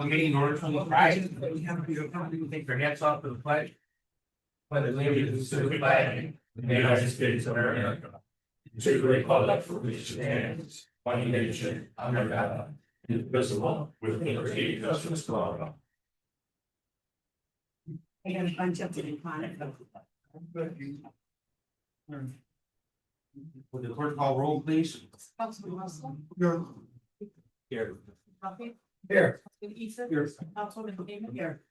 Meeting order from the Friday. Take your hats off to the flag. By the allegiance to the flag of the United States of America. To the republic for which it stands, one nation, under God, indivisible, with liberty and justice for all. I got a bunch of them on it. Would the clerk call roll, please? Councilman Russell. Here. Duffy. Here. Councilman Issa. Here. Councilman Damon. Here.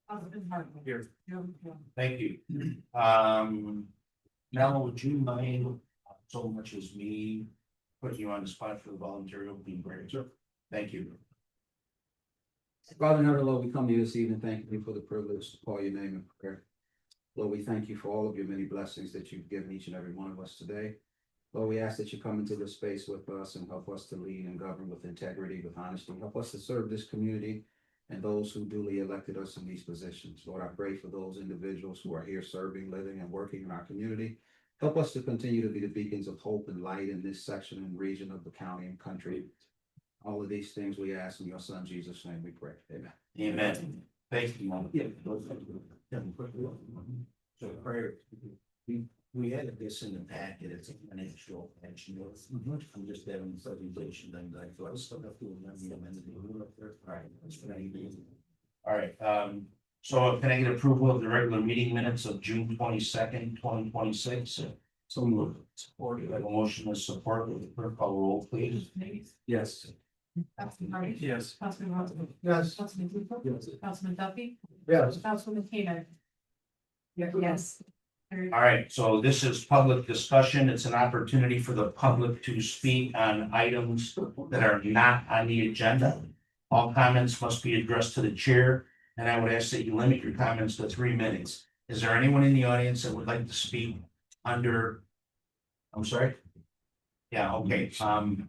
Councilman Hartman. Here. Here. Thank you. Now, would you mind so much as me putting you on the spot for the voluntary opening prayer? Sure. Thank you. Father and ever, Lord, we come to you this evening, thanking you for the privilege to call your name in prayer. Lord, we thank you for all of your many blessings that you've given each and every one of us today. Lord, we ask that you come into this space with us and help us to lead and govern with integrity, with honesty. Help us to serve this community and those who duly elected us in these positions. Lord, I pray for those individuals who are here serving, living, and working in our community. Help us to continue to be the beacons of hope and light in this section and region of the county and country. All of these things we ask in your son Jesus' name we pray. Amen. Amen. Thank you, Mom. Yeah. So prayer, we added this in the packet, it's a financial action. I'm just having a presentation and I thought I still have to remember the amendment. All right, that's what I need. All right, so can I get approval of the regular meeting minutes of June 22nd, 2026? So moved. Support. I have a motion with support. With the clerk call roll, please. Yes. Councilman Hartman. Yes. Councilman Russell. Yes. Councilman Issa. Yes. Councilman Duffy. Yes. Councilman Taylor. Yes. All right, so this is public discussion. It's an opportunity for the public to speak on items that are not on the agenda. All comments must be addressed to the chair, and I would ask that you limit your comments to 3 minutes. Is there anyone in the audience that would like to speak under? I'm sorry? Yeah, okay.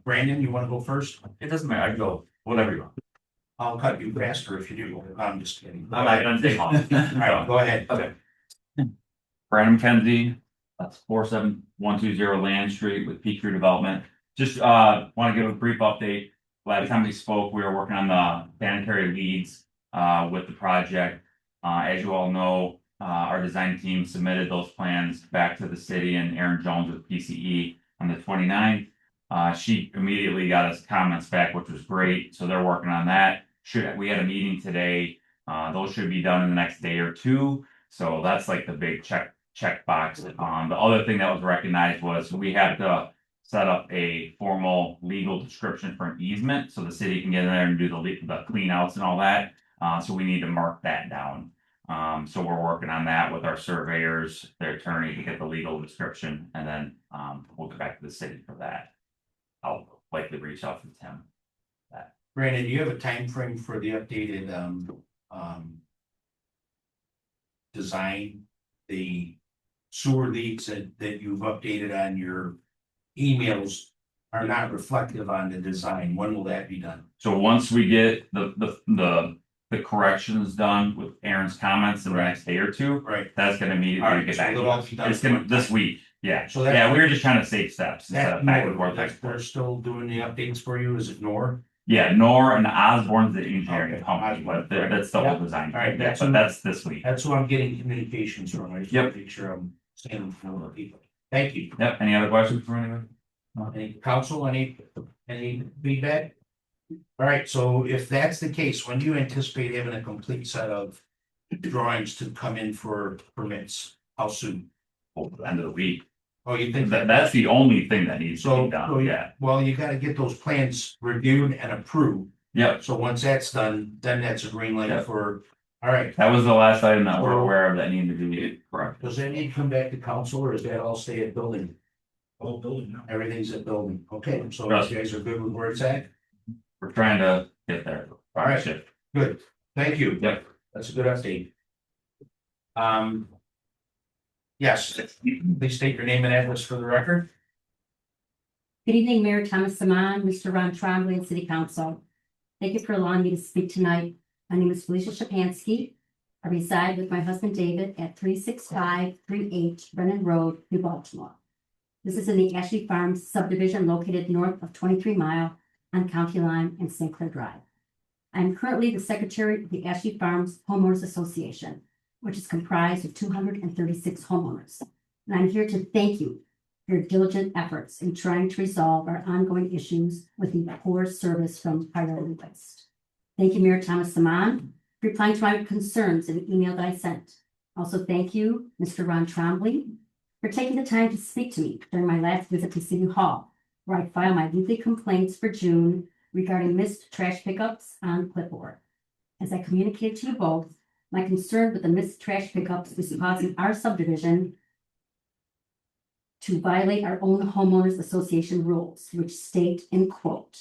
Brandon, you want to go first? It doesn't matter, I can go, whatever you want. I'll cut you faster if you do. I'm just kidding. I'm not gonna take long. All right, go ahead. Okay. Brandon McKenzie, that's 47120 Land Street with Peak Crew Development. Just want to give a brief update. Last time we spoke, we were working on the sanitary leads with the project. As you all know, our design team submitted those plans back to the city and Aaron Jones with PCE on the 29th. She immediately got us comments back, which was great. So they're working on that. We had a meeting today. Those should be done in the next day or two. So that's like the big check box. The other thing that was recognized was we had to set up a formal legal description for an easement so the city can get in there and do the clean outs and all that. So we need to mark that down. So we're working on that with our surveyors, their attorney to get the legal description, and then we'll get back to the city for that. I'll likely reach out to Tim. Brandon, do you have a time frame for the updated design? The sewer leaks that you've updated on your emails are not reflective on the design. When will that be done? So once we get the corrections done with Aaron's comments in the next day or two, Right. that's gonna immediately All right, get so back. it'll all be done It's gonna for- this week, yeah. So that- Yeah, we were just trying to save steps instead That of back and Nor, forth. they're still doing the updates for you, is it Nor? Yeah, Nor and Osborne's the engineering Okay. company, but Right. that's the whole Yep. design. All right, Yeah, that's but what- that's this week. That's who I'm getting communications from. I just want Yep. to make sure I'm saying it for other people. Thank you. Yep, any other questions from anyone? Any council, any feedback? All right, so if that's the case, when do you anticipate having a complete set of drawings to come in for permits? How soon? Over the end of the week. Oh, you think That's the only thing that needs to So, be done, yeah. well, you gotta get those plans reviewed and approved. Yep, So once that's done, then that's a green light Yep. for, all right. that was the last item that we're So- aware of that needed to be correct. Does that need to come back to council or does that all stay at building? Oh, building now. Everything's at building. Okay, so Trust you guys are good with where it's at? We're trying to get there. All right. Shift. Good. Thank you. Yep. That's a good update. Yes, please state your name and address for the record. Good evening, Mayor Thomas Saman, Mr. Ron Trombley, and City Council. Thank you for allowing me to speak tonight. My name is Felicia Shapansky. I reside with my husband David at 36538 Brennan Road, New Baltimore. This is in the Ashley Farms subdivision located north of 23 Mile on County Line and St. Clair Drive. I am currently the secretary of the Ashley Farms Homeowners Association, which is comprised of 236 homeowners. And I'm here to thank you for your diligent efforts in trying to resolve our ongoing issues with the poor service from Priority Waste. Thank you, Mayor Thomas Saman, for replying to my concerns in the email that I sent. Also, thank you, Mr. Ron Trombley, for taking the time to speak to me during my last visit to City Hall, where I filed my weekly complaints for June regarding missed trash pickups on clipboard. As I communicated to you both, my concern with the missed trash pickups is causing our subdivision to violate our own homeowners association rules, which state in quote,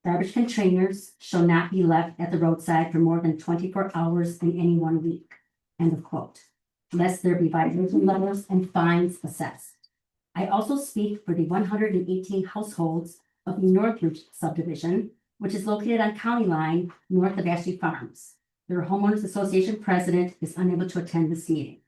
garbage containers shall not be left at the roadside for more than 24 hours in any 1 week, end of quote, lest there be violation letters and fines assessed. I also speak for the 118 households of the Northridge subdivision, which is located on County Line north of Ashley Farms. Their homeowners association president is unable to attend this meeting.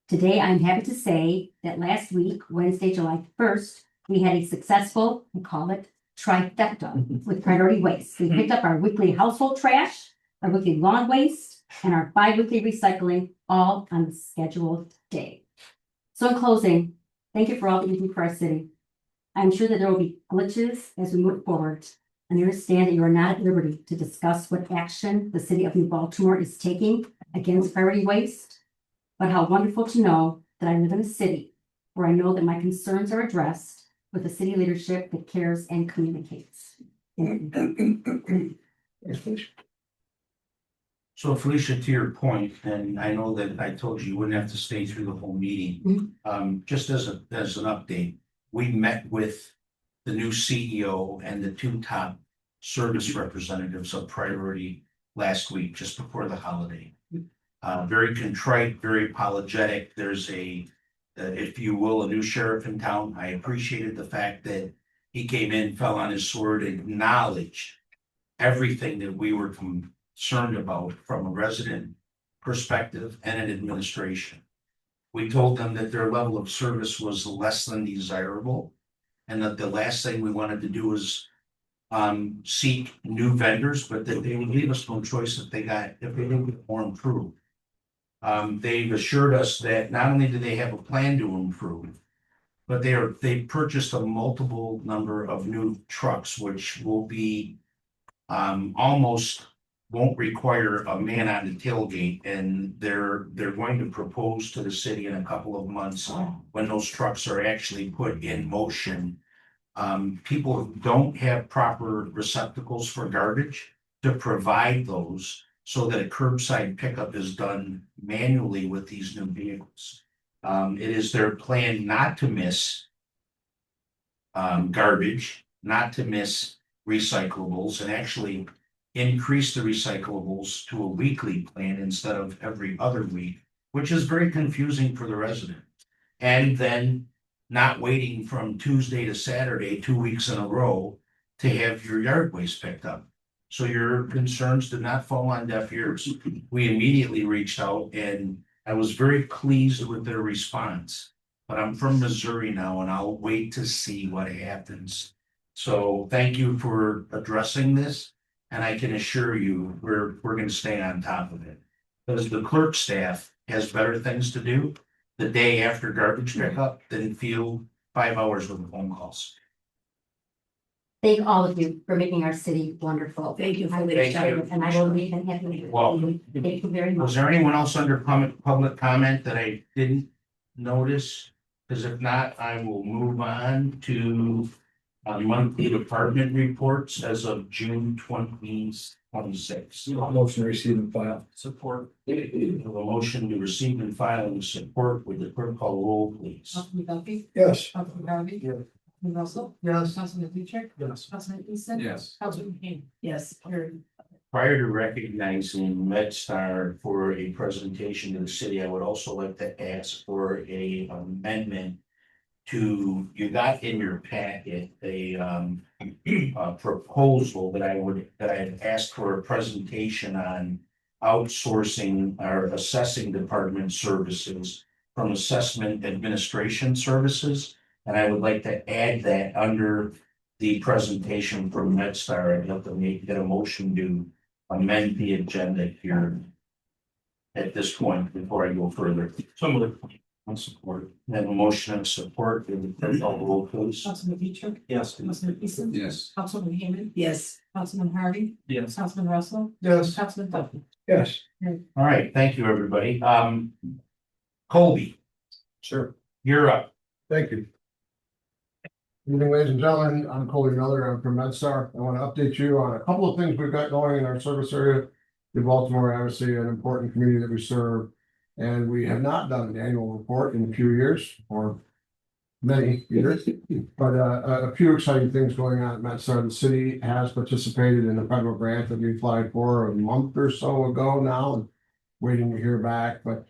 Today, I'm happy to say that last week, Wednesday, July 1st, we had a successful, we call it trifecta with Priority Waste. We picked up our weekly household trash, our weekly lawn waste, and our bi-weekly recycling all on the scheduled day. So in closing, thank you for all that you do for our city. I'm sure that there will be glitches as we move forward, and I understand that you are not at liberty to discuss what action the city of New Baltimore is taking against Priority Waste. But how wonderful to know that I live in a city where I know that my concerns are addressed with a city leadership that cares and communicates. So Felicia, to your point, and I know that I told you wouldn't have to stay through the whole meeting. Just as an update, we met with the new CEO and the two top service representatives of Priority last week, just before the holiday. Very contrite, very apologetic. There's if you will, a new sheriff in town. I appreciated the fact that he came in, fell on his sword, acknowledged everything that we were concerned about from a resident perspective and an administration. We told them that their level of service was less than desirable, and that the last thing we wanted to do was seek new vendors, but that they would leave us no choice if they didn't get more improved. They've assured us that not only do they have a plan to improve, but they purchased a multiple number of new trucks, which will be almost won't require a man on the tailgate, and they're going to propose to the city in a couple of months when those trucks are actually put in motion. People don't have proper receptacles for garbage to provide those, so that a curbside pickup is done manually with these new vehicles. It is their plan not to miss garbage, not to miss recyclables, and actually increase the recyclables to a weekly plan instead of every other week, which is very confusing for the resident. And then not waiting from Tuesday to Saturday, 2 weeks in a row, to have your yard waste picked up. So your concerns did not fall on deaf ears. We immediately reached out, and I was very pleased with their response. But I'm from Missouri now, and I'll wait to see what happens. So thank you for addressing this, and I can assure you, we're gonna stay on top of it. Because the clerk staff has better things to do the day after garbage pickup than field 5 hours with phone calls. Thank all of you for making our city wonderful. Thank you for I the appreciate Thank you. it, and I will leave and have you. Welcome. Thank you very much. Was there anyone else under public comment that I didn't notice? Because if not, I will move on to monthly department reports as of June 2026. Motion to receive and file. Support. A motion to receive and file and support. With the clerk call roll, please. Councilman Duffy. Yes. Councilman Garvey. Yes. Councilman Russell. Yes. Councilman Futcher. Yes. Councilman Easton. Yes. Councilman Kane. Yes. Carried. Prior to recognizing MedStar for a presentation to the city, I would also like to ask for a amendment to, you got in your packet a proposal that I had asked for a presentation on outsourcing our assessing department services from assessment administration services. And I would like to add that under the presentation from MedStar. I'd like to get a motion to amend the agenda here at this point before I go further. Some of the support. Have a motion and support. Call roll, please. Councilman Dietrich. Yes. Councilman Eason. Yes. Councilman Hammond. Yes. Councilman Harvey. Yes. Councilman Russell. Yes. Councilman Duffy. Yes. All right, thank you, everybody. Colby, Sure, you're up. thank you. Good evening, ladies and gentlemen, I'm Colby Miller, I'm from MedStar. I want to update you on a couple of things we've got going in our service area. In Baltimore, obviously an important community that we serve. And we have not done an annual report in a few years, or many years. But a few exciting things going on at MedStar. The city has participated in a federal grant that we applied for a month or so ago now, and waiting to hear back. But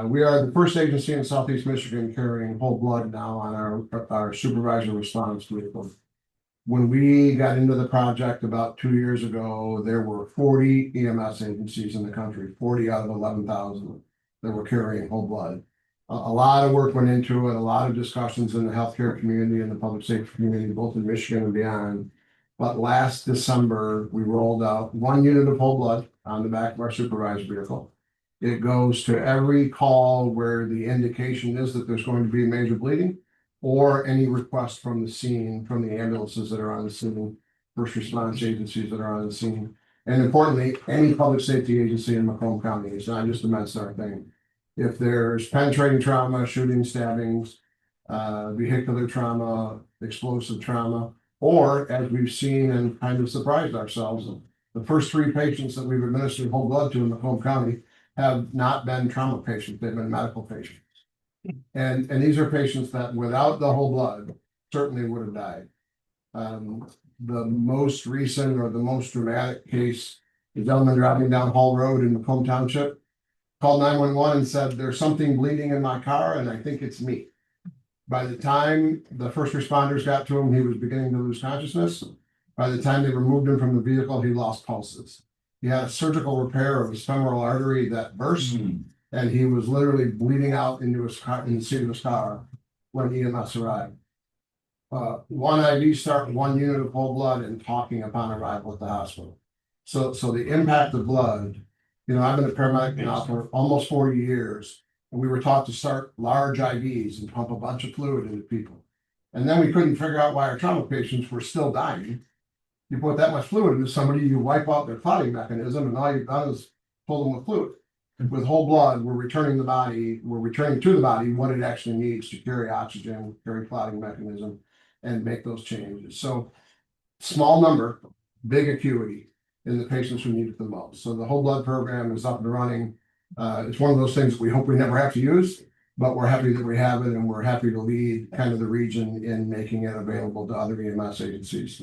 we are the first agency in Southeast Michigan carrying whole blood now on our supervisor response vehicle. When we got into the project about 2 years ago, there were 40 EMS agencies in the country, 40 out of 11,000 that were carrying whole blood. A lot of work went into it, a lot of discussions in the healthcare community and the public safety community, both in Michigan and beyond. But last December, we rolled out 1 unit of whole blood on the back of our supervisor vehicle. It goes to every call where the indication is that there's going to be major bleeding, or any request from the scene, from the ambulances that are on the scene, first response agencies that are on the scene. And importantly, any public safety agency in Macomb County. It's not just a MedStar thing. If there's penetrating trauma, shooting, stabbings, vehicular trauma, explosive trauma, or as we've seen and kind of surprised ourselves, the first 3 patients that we've administered whole blood to in Macomb County have not been trauma patients, they've been medical patients. And these are patients that without the whole blood certainly would have died. The most recent or the most dramatic case, the gentleman driving down Hall Road in Macomb Township called 911 and said, "There's something bleeding in my car and I think it's me." By the time the first responders got to him, he was beginning to lose consciousness. By the time they removed him from the vehicle, he lost pulses. He had a surgical repair of his femoral artery that burst, and he was literally bleeding out into his car, in the seat of his car when EMS arrived. 1 IV start, 1 unit of whole blood, and talking upon arrival at the hospital. So the impact of blood, you know, I've been a paramedic now for almost 40 years, and we were taught to start large IVs and pump a bunch of fluid into people. And then we couldn't figure out why our trauma patients were still dying. You put that much fluid into somebody, you wipe out their clotting mechanism, and all you've done is pull them with fluid. With whole blood, we're returning to the body what it actually needs to carry oxygen, carry clotting mechanism, and make those changes. So small number, big acuity in the patients who need it the most. So the whole blood program is up and running. It's one of those things we hope we never have to use, but we're happy that we have it, and we're happy to lead kind of the region in making it available to other EMS agencies.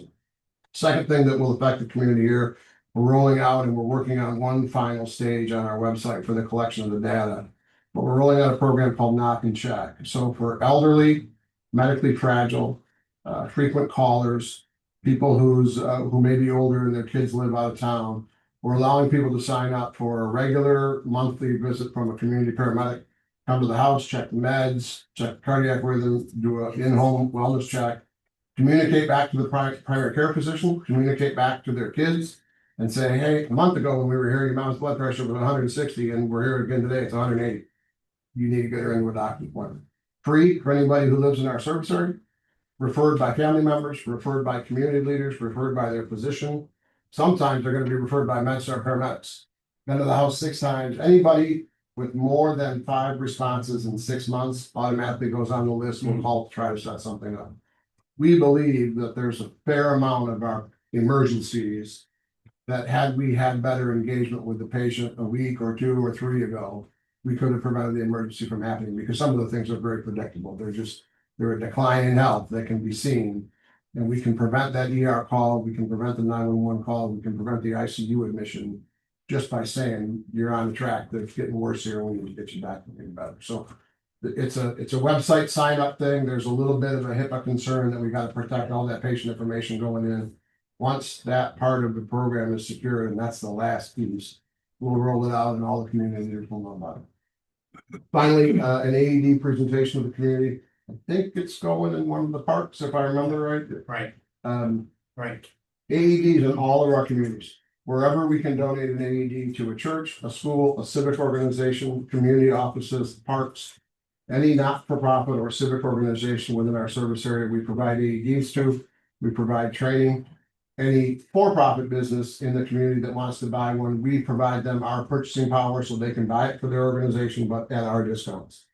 Second thing that will affect the community here, we're rolling out and we're working on one final stage on our website for the collection of the data. But we're rolling out a program called Knock and Check. So for elderly, medically fragile, frequent callers, people who may be older and their kids live out of town, we're allowing people to sign up for a regular monthly visit from a community paramedic, come to the house, check the meds, check cardiac rhythm, do an in-home wellness check, communicate back to the primary care physician, communicate back to their kids, and say, "Hey, a month ago when we were here, your mom's blood pressure was 160, and we're here again today, it's 180. You need to get her into a doctor's appointment." Free for anybody who lives in our service area, referred by family members, referred by community leaders, referred by their physician. Sometimes they're going to be referred by MedStar paramedics. Been to the house 6 times. Anybody with more than 5 responses in 6 months automatically goes on the list. We'll call to try to set something up. We believe that there's a fair amount of our emergencies that had we had better engagement with the patient a week or 2 or 3 ago, we could have prevented the emergency from happening, because some of the things are very predictable. They're a decline in health that can be seen, and we can prevent that ER call, we can prevent the 911 call, we can prevent the ICU admission just by saying you're on the track, that's getting worse here, we need to get you back and getting better. So it's a website sign up thing. There's a little bit of a HIPAA concern that we got to protect all that patient information going in. Once that part of the program is secured, and that's the last piece, we'll roll it out and all the community leaders will know about it. Finally, an AED presentation to the community. I think it's going in one of the parks, if I remember right. Right, Um, right. AEDs in all of our communities. Wherever we can donate an AED to a church, a school, a civic organization, community offices, parks, any not-for-profit or civic organization within our service area, we provide AEDs to. We provide training. Any for-profit business in the community that wants to buy one, we provide them our purchasing power so they can buy it for their organization, but at our discounts.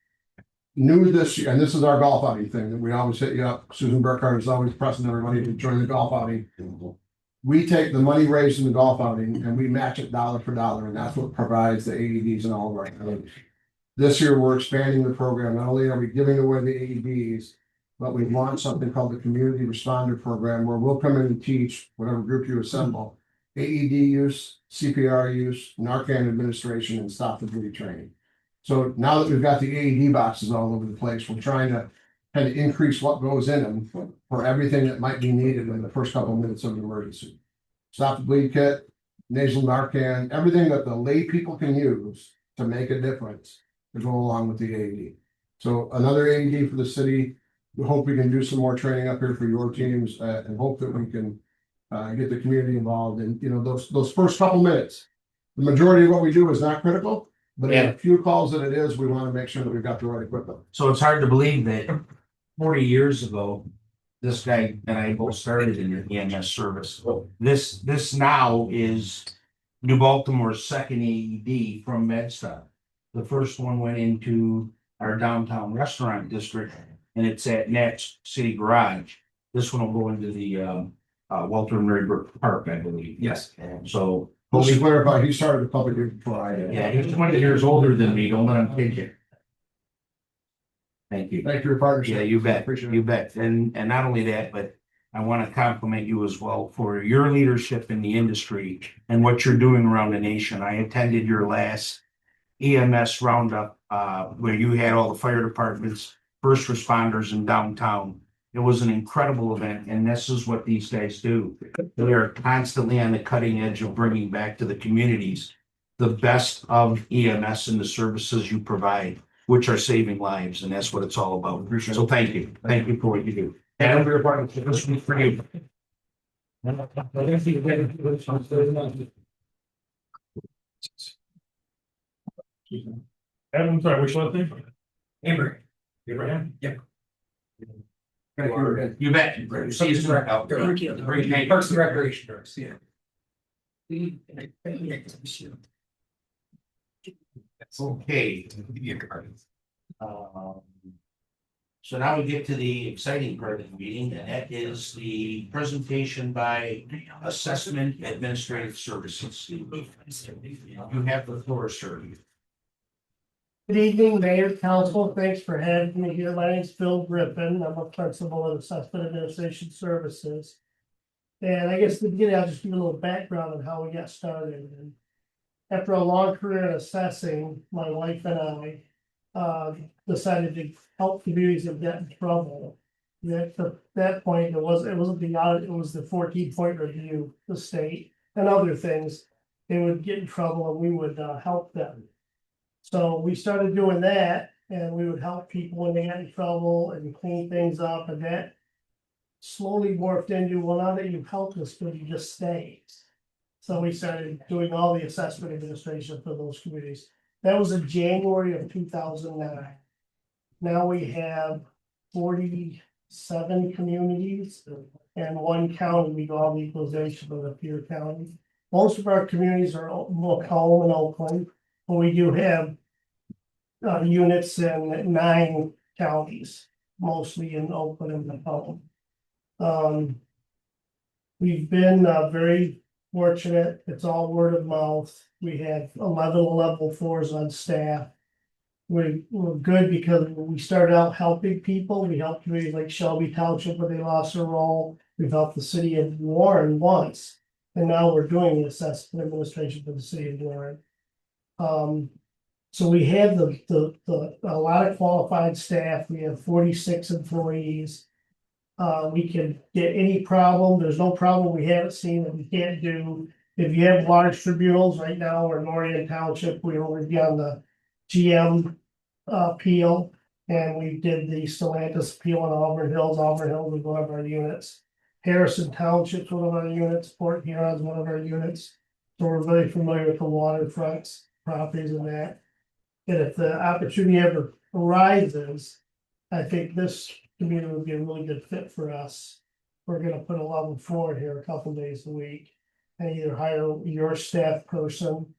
New this year, and this is our golf outing thing that we always hit you up. Susan Burkhardt is always pressing everybody to join the golf outing. We take the money raised in the golf outing and we match it dollar for dollar, and that's what provides the AEDs in all of our communities. This year, we're expanding the program. Not only are we giving away the AEDs, but we've launched something called the Community Responder Program, where we'll come in and teach whatever group you assemble, AED use, CPR use, Narcan administration, and stop the bleed training. So now that we've got the AED boxes all over the place, we're trying to kind of increase what goes in them for everything that might be needed in the first couple of minutes of an emergency. Stop the bleed kit, nasal Narcan, everything that the lay people can use to make a difference to go along with the AED. So another AED for the city. We hope we can do some more training up here for your teams and hope that we can get the community involved. And, you know, those first couple minutes, the majority of what we do is not critical, but in a few calls that it is, we want to make sure that we've got the right equipment. So it's hard to believe that 40 years ago, this guy and I both started in the EMS service. This now is New Baltimore's second AED from MedStar. The first one went into our downtown restaurant district, and it's at Nat's City Garage. This one will go into the Walter and Mary Brook Park, I believe. Yes. And so, Let's just clarify, he started a couple of years before I did. yeah, he's 20 years older than me. Don't let him kid you. Thank you. Thank you for your partnership. Yeah, you bet, Appreciate you it. bet. And not only that, but I want to compliment you as well for your leadership in the industry and what you're doing around the nation. I attended your last EMS roundup, where you had all the fire departments, first responders in downtown. It was an incredible event, and this is what these guys do. They are constantly on the cutting edge of bringing back to the communities the best of EMS and the services you provide, which are saving lives, and that's what it's all about. So thank you. Thank you for what you do. And for your partnership, this is for you. I'm sorry, which one thing? Abraham? Yep. You bet. See you soon. Thank you. Great. Parks and Recreation Director, yeah. Okay. So now we get to the exciting part of the meeting, and that is the presentation by Assessment Administrative Services. You have the floor, sir. Good evening, Mayor, Council. Thanks for having me here. My name's Phil Griffin. I'm a principal at Assessment Administration Services. And I guess to begin, I'll just give you a little background on how we got started. And after a long career in assessing, my wife and I decided to help communities that get in trouble. At that point, it wasn't the audit, it was the 14-point review, the state and other things. They would get in trouble and we would help them. So we started doing that, and we would help people when they got in trouble and clean things up, and that slowly morphed into, well, now that you've helped us, could you just stay? So we started doing all the assessment administration for those communities. That was in January of 2009. Now we have 47 communities and one county. We do all the equalization of the Pierre County. Most of our communities are Macomb and Oakland, but we do have units in 9 counties, mostly in Oakland and Macomb. We've been very fortunate. It's all word of mouth. We have 11 level 4s on staff. We're good because we started out helping people. We helped communities like Shelby Township where they lost their role. We've helped the city of Warren once, and now we're doing the assessment administration for the city of Warren. So we have a lot of qualified staff. We have 46 employees. We can get any problem. There's no problem we haven't seen that we can't do. If you have large tribunals right now, we're in Lorraine Township, we only be on the GM appeal. And we did the Stellantis appeal in Auburn Hills. Auburn Hills was one of our units. Harrison Township's one of our units, Port Huron's one of our units. So we're very familiar with the waterfronts, properties and that. And if the opportunity ever arises, I think this community would be a really good fit for us. We're gonna put a level 4 here a couple days a week. And either hire your staff person.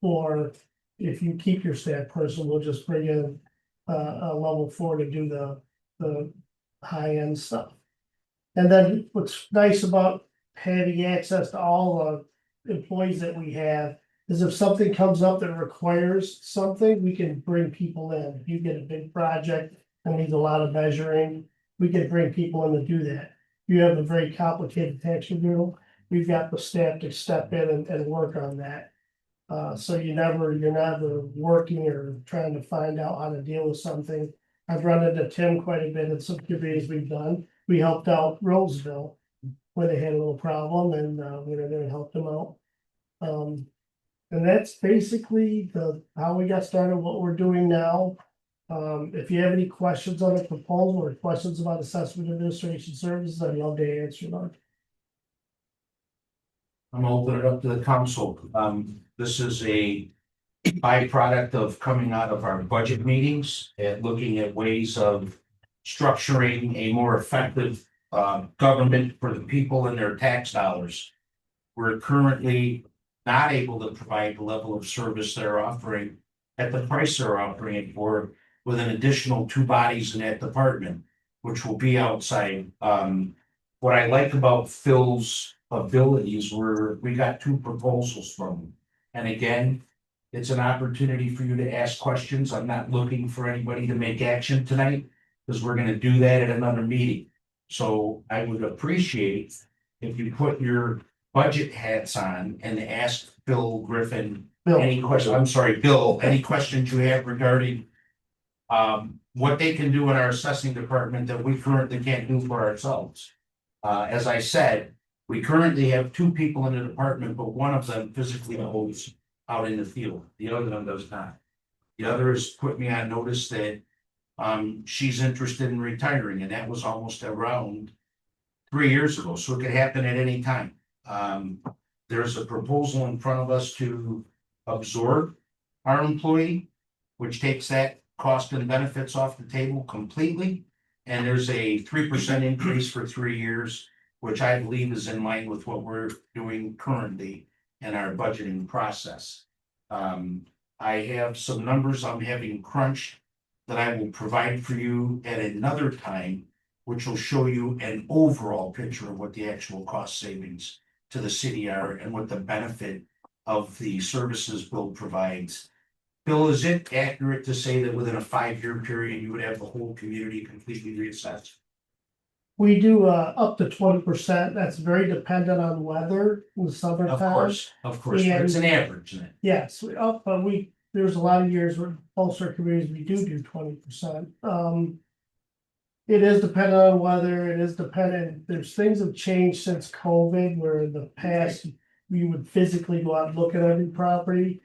Or if you keep your staff person, we'll just bring in a level 4 to do the high-end stuff. And then what's nice about having access to all the employees that we have is if something comes up that requires something, we can bring people in. If you get a big project that needs a lot of measuring, we can bring people in to do that. If you have a very complicated tax tribunal, we've got the staff to step in and work on that. So you're never working or trying to find out how to deal with something. I've run into Tim quite a bit in some committees we've done. We helped out Roseville when they had a little problem and we were there to help them out. And that's basically how we got started, what we're doing now. If you have any questions on the proposal or questions about assessment administration services, I'd love to answer them. I'm gonna open it up to the council. This is a byproduct of coming out of our budget meetings and looking at ways of structuring a more effective government for the people and their tax dollars. We're currently not able to provide the level of service they're offering at the price they're offering it for with an additional 2 bodies in that department, which will be outside. What I like about Phil's abilities we got 2 proposals from him. And again, it's an opportunity for you to ask questions. I'm not looking for anybody to make action tonight because we're gonna do that at another meeting. So I would appreciate if you put your budget hats on and ask Bill Griffin any question, I'm sorry, Bill, any questions you have regarding what they can do in our assessing department that we currently can't do for ourselves. As I said, we currently have 2 people in the department, but one of them physically holds out in the field. The other one does not. The other has put me on notice that she's interested in retiring, and that was almost around 3 years ago, so it could happen at any time. There's a proposal in front of us to absorb our employee, which takes that cost and benefits off the table completely. And there's a 3% increase for 3 years, which I believe is in line with what we're doing currently in our budgeting process. I have some numbers I'm having crunched that I will provide for you at another time, which will show you an overall picture of what the actual cost savings to the city are and what the benefit of the services Bill provides. Bill, is it accurate to say that within a 5-year period, you would have the whole community completely reassessed? We do up to 20%. That's very dependent on weather in the summertime. Of course, but it's an average, isn't it? Yes, but there's a lot of years where most of our communities, we do 20%. It is dependent on weather, it is dependent, there's things have changed since COVID, where in the past, we would physically go out and look at every property.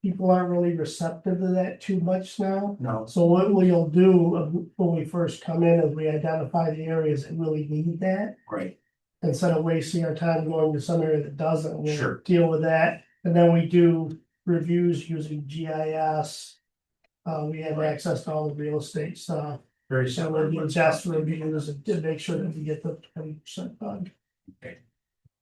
People aren't really receptive to that too much now. No. So what we'll do when we first come in is we identify the areas that really need that. Great. Instead of wasting our time going to some area that doesn't, we'll Sure. deal with that. And then we do reviews using GIS. We have access to all the real estate stuff. Very So similar. we'll do just reviews and to make sure that we get the 20% done.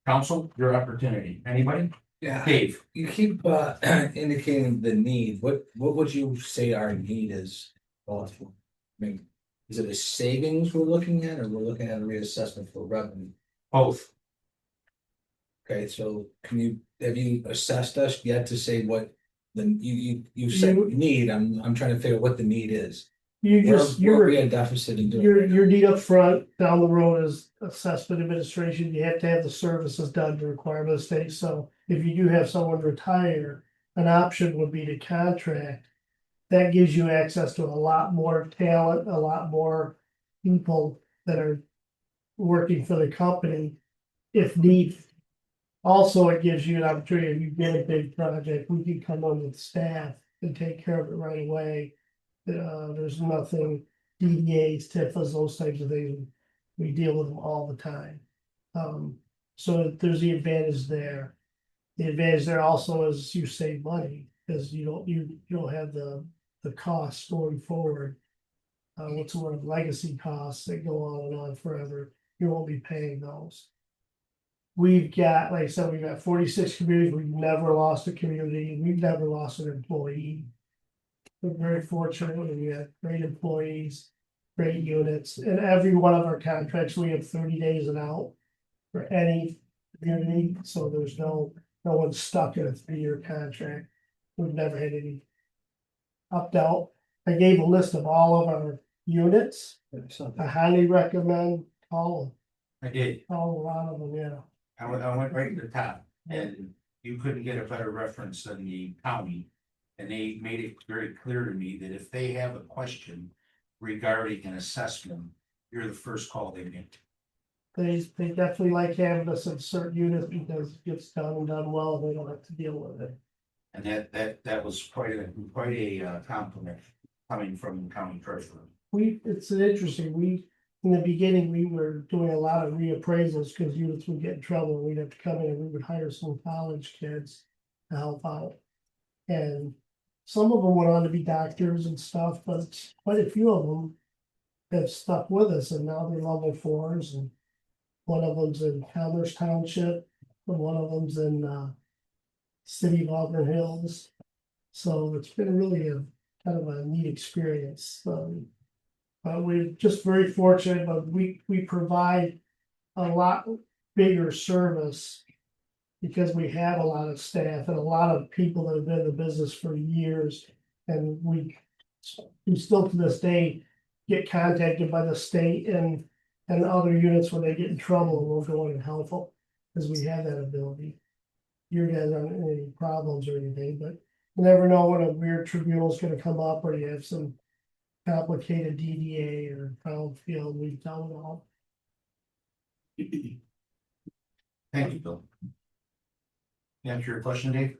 Council, your opportunity. Anybody? Yeah, Dave? you keep indicating the need. What would you say our need is? I mean, is it a savings we're looking at, or we're looking at a reassessment for revenue? Both. Okay, so have you assessed us yet to say what you said need? I'm trying to figure out what the need is. Where we a deficit in doing. Your need up front, down the road is assessment administration. You have to have the services done to require the state. So if you do have someone retire, an option would be to contract. That gives you access to a lot more talent, a lot more people that are working for the company if needed. Also, it gives you an opportunity, if you get a big project, we can come on with staff and take care of it right away. There's nothing, DDAs, TIFAs, those types of things, we deal with them all the time. So there's the advantage there. The advantage there also is you save money, because you don't have the costs going forward. What's one of legacy costs that go on and on forever, you won't be paying those. We've got, like I said, we've got 46 communities, we've never lost a community, we've never lost an employee. We're very fortunate, we have great employees, great units, and every one of our contracts, we have 30 days and out. For any community, so there's no one stuck in a 3-year contract. We've never had any opt-out. I gave a list of all of our units. I highly recommend all I did. a lot of them, yeah. I went right to the top, and you couldn't get a better reference than the county. And they made it very clear to me that if they have a question regarding an assessment, you're the first call they make. They definitely like having us in certain units because it gets done and done well, they don't have to deal with it. And that was quite a compliment coming from the county treasurer. It's interesting, in the beginning, we were doing a lot of reappraisals because units would get in trouble, and we'd have to come in and we would hire some college kids to help out. And some of them went on to be doctors and stuff, but quite a few of them have stuck with us, and now they're level 4s, and one of them's in Commerce Township, and one of them's in City of Auburn Hills. So it's been really a kind of a neat experience. We're just very fortunate, but we provide a lot bigger service because we have a lot of staff and a lot of people that have been in the business for years. And we still to this day get contacted by the state and other units when they get in trouble, and we'll go in and help them because we have that ability. You guys aren't in any problems or anything, but you never know when a weird tribunal is going to come up, or you have some complicated DDA or brownfield. We've done it all. Thank you, Bill. Answer your question, Dave?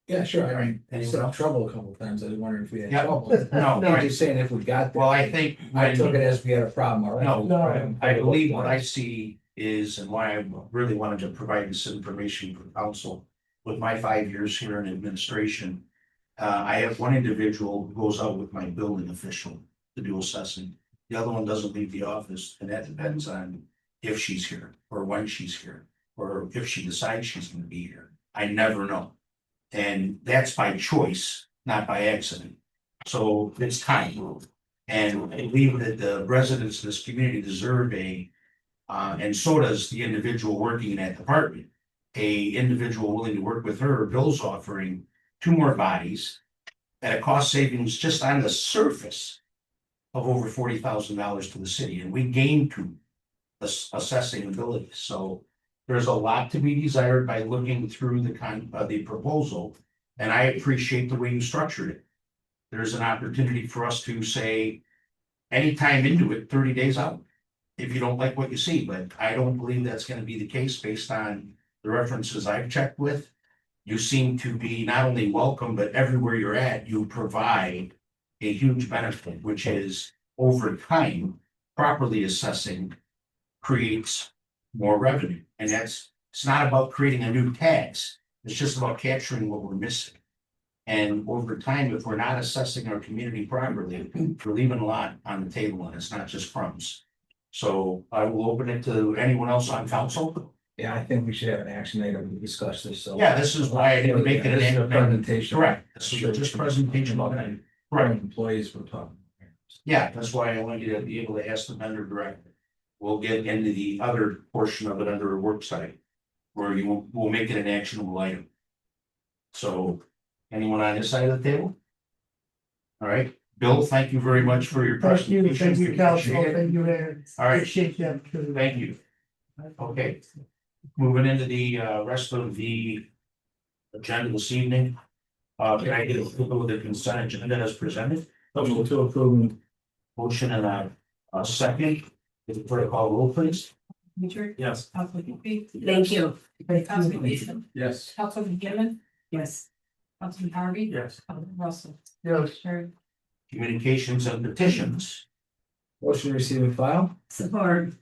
Yeah, sure, I Right. mean, I Anyone said else? trouble a couple of times, I was wondering if we had Yeah. trouble. No, No, right. just saying if we got. there. Well, I think I took it when, as we had a problem, all right? No, I believe what I see is, and why I really wanted to provide this information for council. With my 5 years here in administration, I have one individual who goes out with my building official to do assessing. The other one doesn't leave the office, and that depends on if she's here, or when she's here, or if she decides she's gonna be here. I never know. And that's by choice, not by accident. So it's time. And I believe that the residents of this community deserve and so does the individual working in that department. A individual willing to work with her. Bill's offering 2 more bodies at a cost savings just on the surface of over $40,000 to the city, and we gain to assessing abilities. So there's a lot to be desired by looking through the proposal, and I appreciate the way you structured it. There's an opportunity for us to say anytime into it, 30 days out, if you don't like what you see, but I don't believe that's gonna be the case based on the references I've checked with. You seem to be not only welcome, but everywhere you're at, you provide a huge benefit, which is over time, properly assessing creates more revenue. And it's not about creating a new tax. It's just about capturing what we're missing. And over time, if we're not assessing our community properly, we're leaving a lot on the table, and it's not just crumbs. So I will open it to anyone else on council. Yeah, I think we should have an action item to discuss this, so. Yeah, this is why I didn't make it This is a an presentation. correct. This is just presentation. Right. Correct. Employees we're talking. Yeah, that's why I want you to be able to ask the vendor directly. We'll get into the other portion of it under a work site, where we'll make it an actionable item. So, anyone on this side of the table? All right, Bill, thank you very much for your Thank you, presentation. council, Appreciate it. thank you, Aaron. All right, Appreciate the opportunity. thank you. Okay. Moving into the rest of the agenda this evening. Can I get a approval of the consent agenda as presented? Motion to approve. Motion and a second. Is the clerk call roll, please? Teacher. Yes. Councilman Murphy. Thank you. Councilman Eason. Yes. Councilman Hammond. Yes. Councilman Harvey. Yes. Councilman Russell. Yes. Carried. Communications and petitions. Motion to receive and file? Support.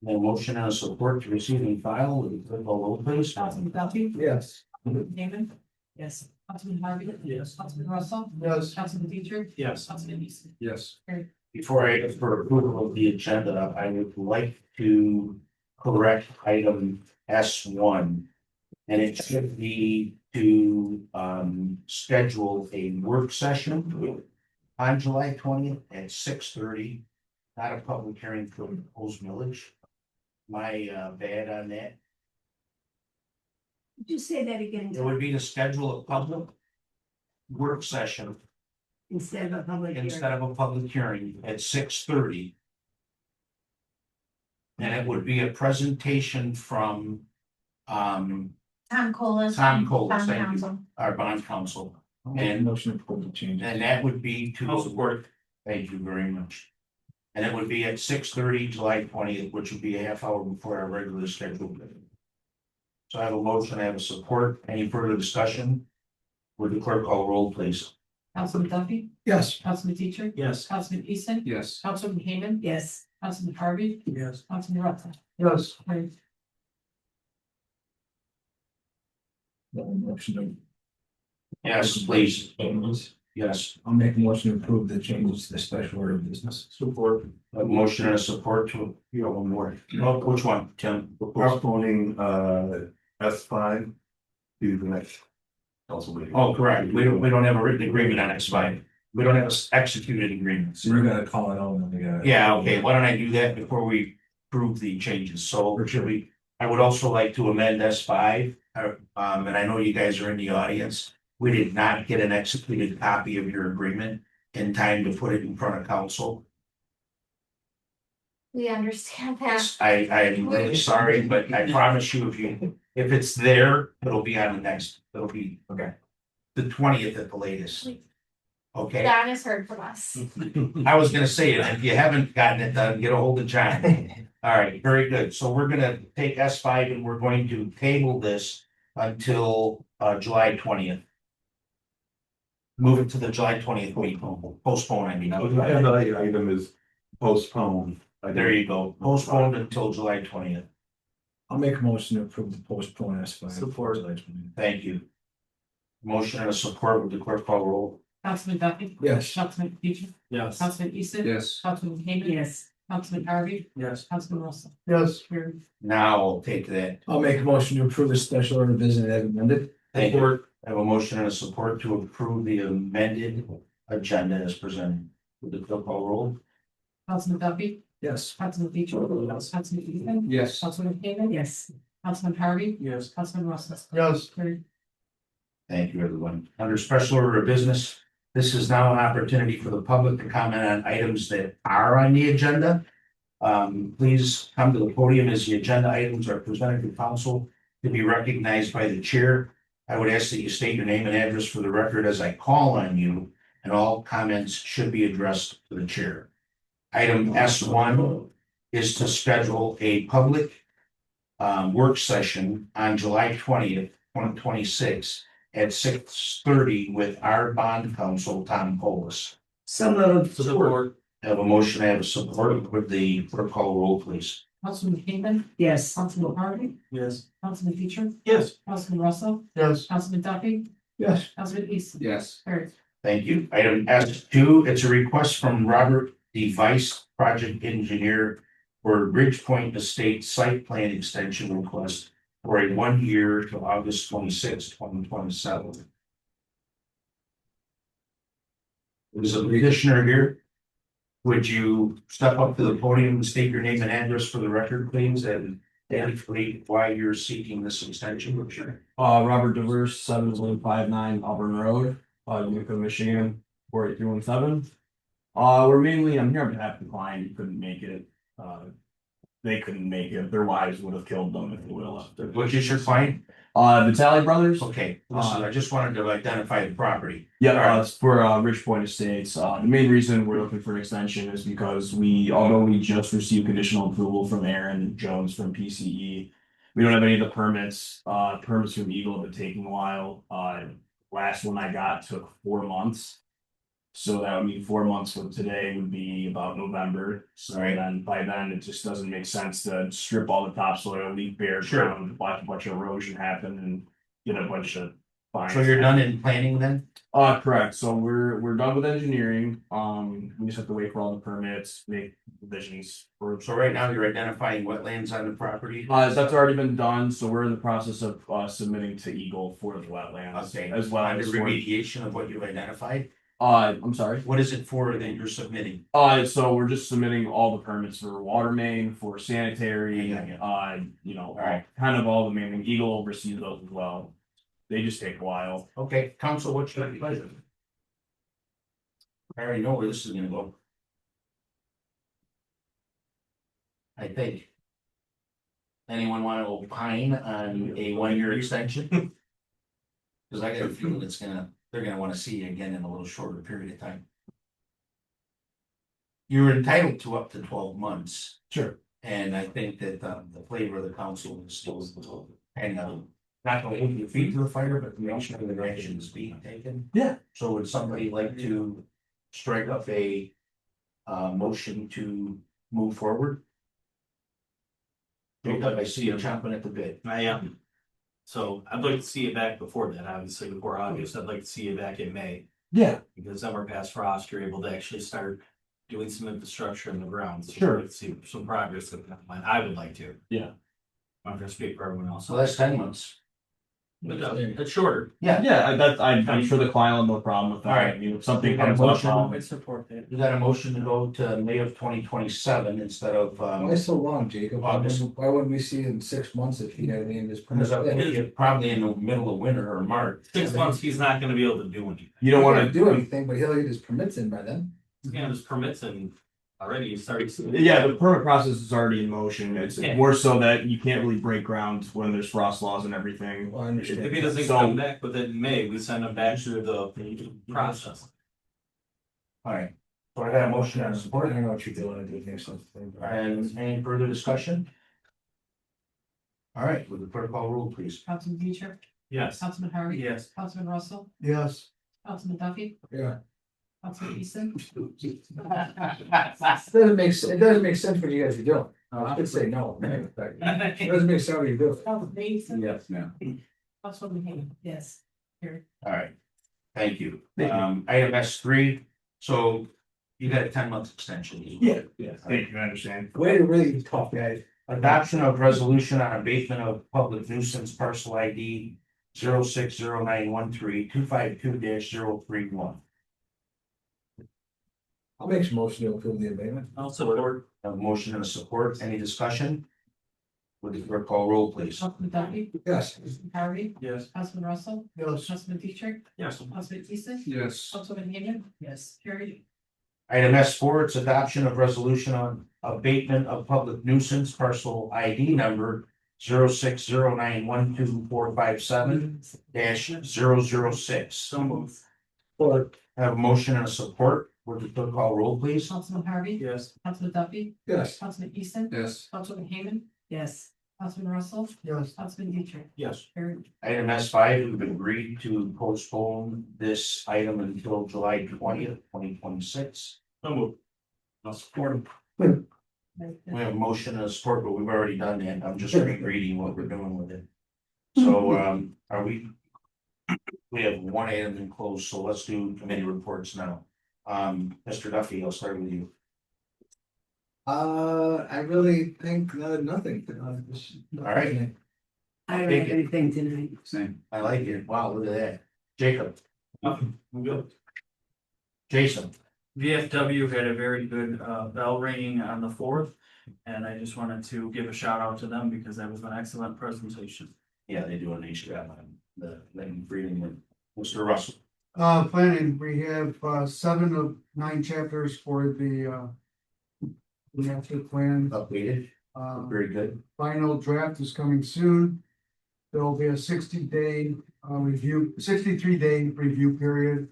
A motion and a support to receive and file. Will you call roll, please? Councilman Duffy. Yes. Councilman Hammond. Yes. Councilman Harvey. Yes. Councilman Russell. Yes. Councilman Teacher. Yes. Councilman Eason. Yes. Before I ask for approval of the agenda, I would like to correct item S1. And it should be to schedule a work session on July 20th at 6:30. Not a public hearing for the proposed millage. My bad on that. Did you say that again? It would be to schedule a public work session Instead of a public hearing? instead of a public hearing at 6:30. And it would be a presentation from Tom Colas. Tom Colas, Bond thank you. counsel. Our bond counsel, And motion to approve the changes. and that would be to. I'll support. Thank you very much. And it would be at 6:30, July 20th, which would be a half hour before our regular scheduled meeting. So I have a motion, I have a support. Any further discussion? Would the clerk call roll, please? Councilman Duffy. Yes. Councilman Teacher. Yes. Councilman Eason. Yes. Councilman Hammond. Yes. Councilman Harvey. Yes. Councilman Russell. Yes. Carried. Motion to. Yes, please. Yes, I'll make a motion to approve the changes to the special order of business. Support. a motion and a support to, one more. Oh, which one, Tim? Postponing S5 to the next council meeting. Oh, correct. We don't have a written agreement on X5. We don't have a executed agreement. So we're gonna call it out and we gotta. Yeah, okay, why don't I do that before we approve the changes? So should we, I would also like to amend S5. And I know you guys are in the audience. We did not get an executed copy of your agreement in time to put it in front of council. We understand that. I'm really sorry, but I promise you, if it's there, it'll be on the next, it'll be, okay. The 20th at the latest. Okay, Don has heard from us. I was gonna say, if you haven't gotten it done, get a hold of John. All right, very good. So we're gonna take S5 and we're going to table this until July 20th. Move it to the July 20th week, postpone, I mean. The agenda item is postponed. There you go, postponed until July 20th. I'll make a motion to approve the postpone S5. Support. Thank you. Motion and a support with the clerk call roll. Councilman Duffy. Yes. Councilman Teacher. Yes. Councilman Eason. Yes. Councilman Hammond. Yes. Councilman Harvey. Yes. Councilman Russell. Yes. Carried. Now I'll take that. I'll make a motion to approve the special order of business as amended. Thank you. I have a motion and a support to approve the amended agenda as presented. With the clerk call roll. Councilman Duffy. Yes. Councilman Teacher. Councilman Eason. Yes. Councilman Hammond. Yes. Councilman Harvey. Yes. Councilman Russell. Yes. Carried. Thank you, everyone. Under special order of business, this is now an opportunity for the public to comment on items that are on the agenda. Please come to the podium as the agenda items are presented to council to be recognized by the chair. I would ask that you state your name and address for the record as I call on you, and all comments should be addressed to the chair. Item S1 is to schedule a public work session on July 20th, 2026 at 6:30 with our bond counsel, Tom Colas. So moved. Support. I have a motion, I have a support with the clerk call roll, please. Councilman Hammond. Yes. Councilman Harvey. Yes. Councilman Teacher. Yes. Councilman Russell. Yes. Councilman Duffy. Yes. Councilman Eason. Yes. Carried. Thank you. Item S2, it's a request from Robert Device, project engineer for Ridgepoint Estate site plan extension request for a 1 year to August 26, 2027. There's a petitioner here. Would you step up to the podium and state your name and address for the record, please, and indicate why you're seeking this extension? Robert Devers, 7159 Auburn Road, Utica, Michigan, 48317. I'm here on behalf of the client, he couldn't make it. they couldn't make it. Their wives would have killed them if they would have left. Their Which is your client? Vitale Brothers. Okay, listen, I just wanted to identify the property. Yeah, Alright. it's for Rich Point Estates. The main reason we're looking for an extension is because although we just received conditional approval from Aaron Jones from PCE, we don't have any of the permits. Permits from Eagle have been taking a while. Last one I got took 4 months. So that would mean 4 months from today would be about November. So Right. then by then it just doesn't make sense to strip all the topsoil, leave bare Sure. ground, watch a bunch of erosion happen and get a bunch of fines. So you're done in planning then? Correct. So we're done with engineering. We just have to wait for all the permits, make revisions for. So right now you're identifying wetlands on the property? That's already been done, so we're in the process of submitting to Eagle for the wetlands. Okay, As well on the as for, remediation of what you've identified? I'm sorry. What is it for that you're submitting? So we're just submitting all the permits for water main, for sanitary, Yeah. Alright. kind of all the main, Eagle oversees those as well. They just take a while. Okay, council, what's your pleasure? I already know where this is gonna go. I think. Anyone want to opine on a 1-year extension? Cause I got a feeling they're gonna wanna see you again in a little shorter period of time. You're entitled to up to 12 months. Sure. And I think that the flavor of the council is still kind of not going to hold your feet to the fire, but to make sure the action is being taken. Yeah. So would somebody like to strike up a motion to move forward? Jacob, I see you chomping at the bit. I am. So I'd like to see it back before that, obviously before August, I'd like to see it back in May. Yeah. Because then we're past frost, you're able to actually start doing some infrastructure in the ground. So Sure. I'd like to see some progress in that line. I would like to. Yeah. I'm gonna speak for everyone else. So that's 10 months. But it's shorter. Yeah, I'm sure the client will have no problem with that. All right. I mean, if something You got a comes up. motion? I support that. You got a motion to go to May of 2027 instead of Why so long, Jacob? Why August. wouldn't we see it in 6 months if he had any of his Because permits? of probably in the middle of winter or March. 6 months, he's not gonna be able to do anything. You don't He want can't to do anything, but he'll get his permits in by then. He's gonna have his permits and already he started. Yeah, the permit process is already in motion. It's Yeah. more so that you can't really break ground when there's frost laws and everything. Well, I understand. If he doesn't So- come back within May, we send him back through the process. All right. So I got a motion and a I support. don't know what you're doing, I do think something. And any further discussion? All right, with the clerk call roll, please. Councilman Beecher, Yes. Councilman Harvey. Yes. Councilman Russell, Yes. Councilman Duffy, Yeah. Councilman Easton. It doesn't make sense what you guys are doing. I could say no. It doesn't make sense what you do. Councilman Easton. Yes, ma'am. Councilman Hayden. Yes. All right. Thank you. Item S3, so you got a 10-month extension. Yeah. Thank you, I understand. Way to really tough, guys. Adoption of resolution on abatement of public nuisance parcel ID 060913-252-031. I'll make some motion to approve the abatement. I'll support. A motion and a support. Any discussion? Would the clerk call roll, please? Councilman Duffy, Yes. Councilman Harvey, Yes. Councilman Russell, Yes. Councilman Beecher, Yes. Councilman Easton. Yes. Councilman Hayden. Yes. Carried. Item S4, it's adoption of resolution on abatement of public nuisance parcel ID number 0609124457-006. So moved. Or, I have a motion and a support. Would the clerk call roll, please? Councilman Harvey. Yes. Councilman Duffy, yes. Councilman Easton. Yes. Councilman Hayden. Yes. Councilman Russell, Yes. Councilman Beecher. Yes. Carried. Item S5, we've agreed to postpone this item until July 20th, 2026. So moved. I'll support him. We have a motion and a support, but we've already done that. I'm just rereading what we're doing with it. So, we have one item in close, so let's do committee reports now. Mr. Duffy, I'll start with you. I really think nothing. All right. I don't have anything tonight. Same. I like it. Wow, look at that. Jacob, Nothing. I'm good. Jason, VFW had a very good bell ringing on the 4th, and I just wanted to give a shout out to them because that was an excellent presentation. yeah, they do a nice job on the letting freedom with Mr. Russell. Planning, we have 7 of 9 chapters for the master plan. Updated. Very good. Final draft is coming soon. There will be a 60-day review, 63-day review period.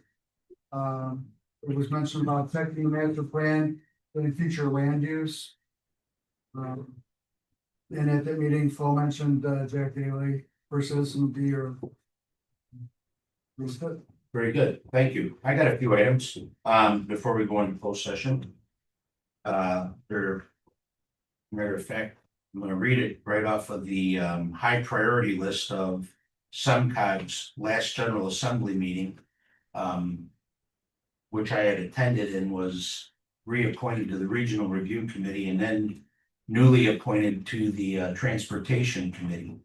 It was mentioned about affecting the master plan and future land use. And at that meeting, Phil mentioned Jack Daly, first citizen would be your. Very good. Thank you. I got a few items, before we go into closed session. Matter of fact, I'm gonna read it right off of the, high priority list of SEMCOG's last General Assembly meeting. Which I had attended and was reappointed to the Regional Review Committee and then newly appointed to the Transportation Committee.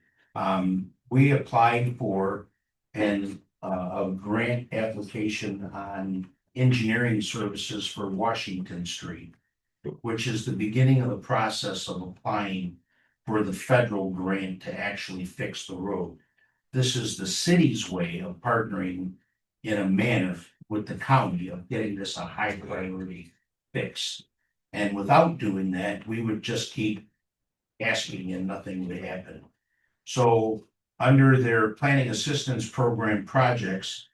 We applied for a grant application on engineering services for Washington Street, which is the beginning of the process of applying for the federal grant to actually fix the road. This is the city's way of partnering in a manner with the county of getting this a high priority fix. And without doing that, we would just keep asking and nothing would happen. So under their planning assistance program projects,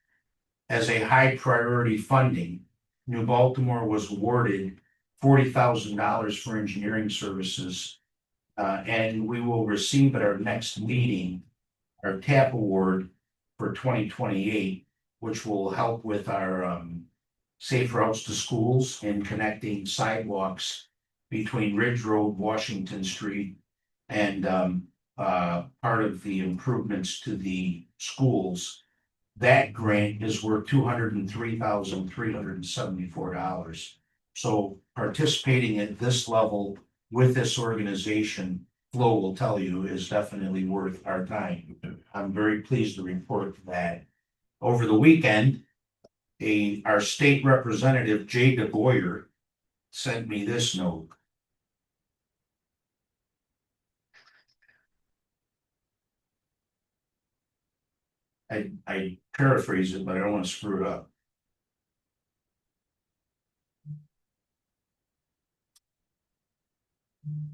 as a high priority funding, New Baltimore was awarded $40,000 for engineering services. And we will receive at our next meeting, our TAP award for 2028, which will help with our safe routes to schools and connecting sidewalks between Ridge Road, Washington Street, and part of the improvements to the schools. That grant is worth $203,374. So participating at this level with this organization, Flo will tell you, is definitely worth our time. I'm very pleased to report that. Over the weekend, our state representative, Jay DeBoyer, sent me this note. I paraphrase it, but I don't want to screw it up.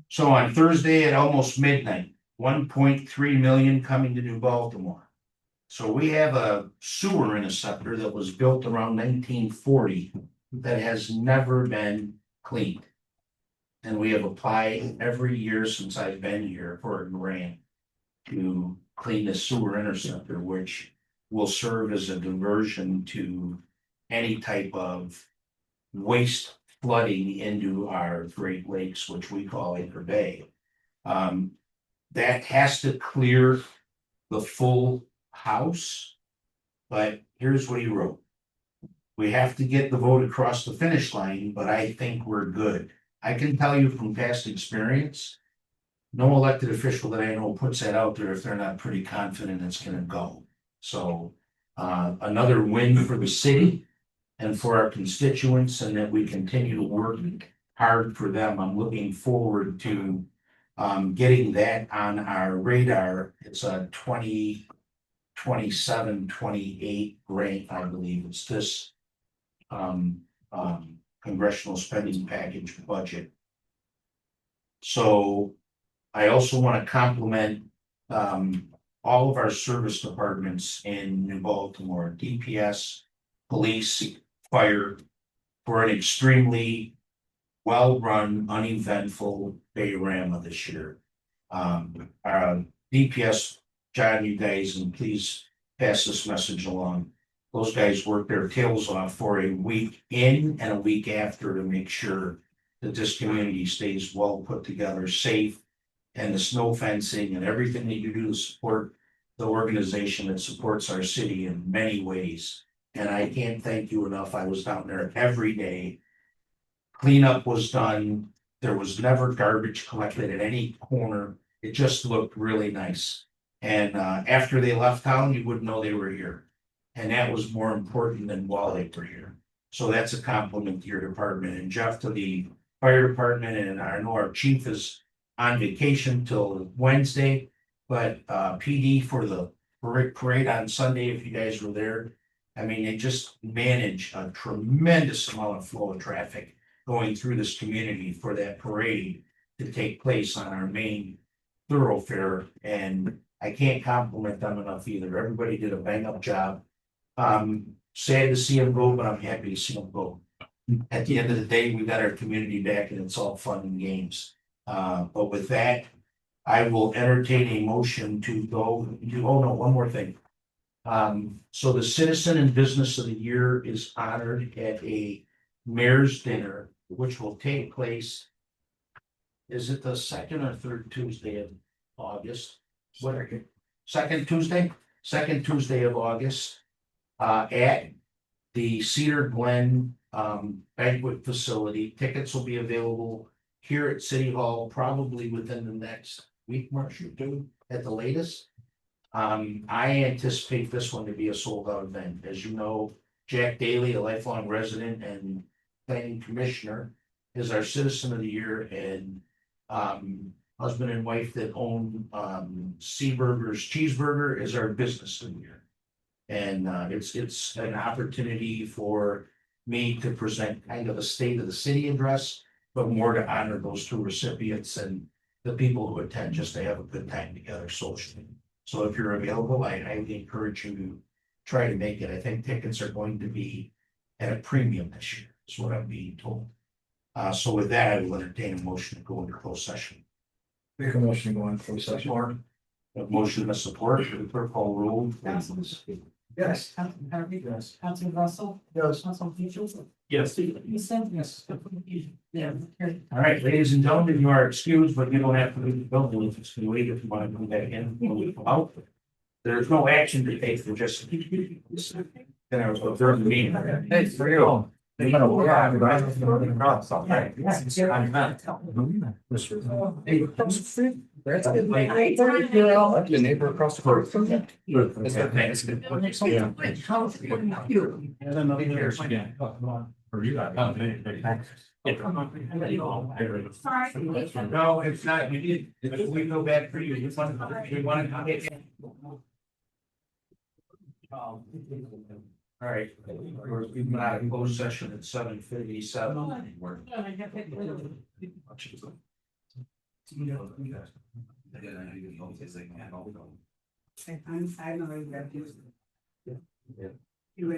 So on Thursday at almost midnight, 1.3 million coming to New Baltimore. So we have a sewer interceptor that was built around 1940 that has never been cleaned. And we have applied every year since I've been here for a grant to clean the sewer interceptor, which will serve as a diversion to any type of waste flooding into our Great Lakes, which we call Anchor Bay. That has to clear the full house, but here's what he wrote. We have to get the vote across the finish line, but I think we're good. I can tell you from past experience, no elected official that I know puts that out there if they're not pretty confident it's gonna go. So another win for the city and for our constituents, and that we continue to work hard for them. I'm looking forward to getting that on our radar. It's a 2027-28 grant, I believe. It's this congressional spending package budget. So I also want to compliment all of our service departments in New Baltimore, DPS, police, fire, for an extremely well-run, uneventful Bayrama this year. DPS, John, you guys, and please pass this message along. Those guys work their tails off for a week in and a week after to make sure that this community stays well put together, safe, and the snow fencing and everything that you do to support the organization that supports our city in many ways. And I can't thank you enough. I was down there every day. Cleanup was done. There was never garbage collected at any corner. It just looked really nice. And after they left town, you wouldn't know they were here. And that was more important than while they were here. So that's a compliment to your department. And Jeff, to the fire department, and I know our chief is on vacation till Wednesday, but PD for the parade on Sunday, if you guys were there. I mean, they just manage a tremendous amount of flow of traffic going through this community for that parade. to take place on our main thoroughfare, and I can't compliment them enough either. Everybody did a bang up job. Sad to see them go, but I'm happy to see them go. At the end of the day, we got our community back and it's all fun and games. But with that, I will entertain a motion to go to, oh no, one more thing. So the Citizen and Business of the Year is honored at a mayor's dinner, which will take place. Is it the second or third Tuesday of August? What are you? Second Tuesday of August. At the Cedar Glen banquet facility. Tickets will be available here at City Hall, probably within the next week, March or two at the latest. I anticipate this one to be a sold out event. As you know, Jack Daly, a lifelong resident and planning commissioner, is our Citizen of the Year, and husband and wife that own Seaburger's Cheeseburger is our Business of the Year. And it's an opportunity for me to present kind of a state of the city address, but more to honor those two recipients and the people who attend, just to have a good time together socially. So if you're available, I highly encourage you to try to make it. I think tickets are going to be at a premium this year, is what I'm being told. So with that, I will entertain a motion to go into closed session. Make a motion to go on closed session. A motion to support, the clerk call roll. Yes. Councilman Harvey. Yes. Councilman Russell. Yes. Councilman Peters. Yes. Easton. Yes. Yeah. Carried. All right, ladies and gentlemen, you are excused, but you don't have to leave the building if it's going to wait if you want to come back in when we come out. There's no action to take, for just. Then I was observing the meeting. Hey, for you. The neighbor across the road. No, it's not, you need, we go back for you, you want to get in. All right, we've been out of closed session at 7:57.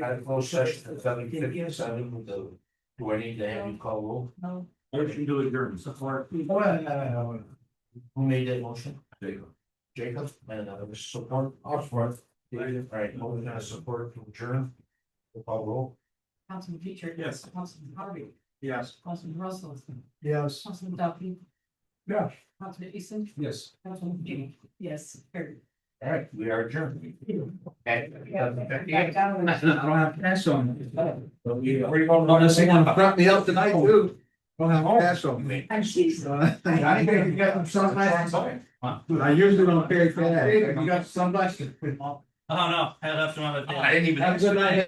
Out of closed session at 7:57 with the, do I need to have you call roll? No. Motion to adjourn, support. Who made that motion? Jacob, and support, I'll support. All right, motion and support to adjourn. We'll call roll. Councilman Peters. Yes. Councilman Harvey. Yes. Councilman Russell. Yes. Councilman Duffy. Yes. Councilman Easton. Yes. Councilman Peters. Yes. Carried. All right, we are adjourned. Okay. I don't have cash on. Where you going? This ain't gonna front me up tonight, too. Don't have cash on me. I think you got some sunglasses on. I usually don't carry cash. You got sunglasses? Oh, no, I left them on the table. I didn't even. Have a good night.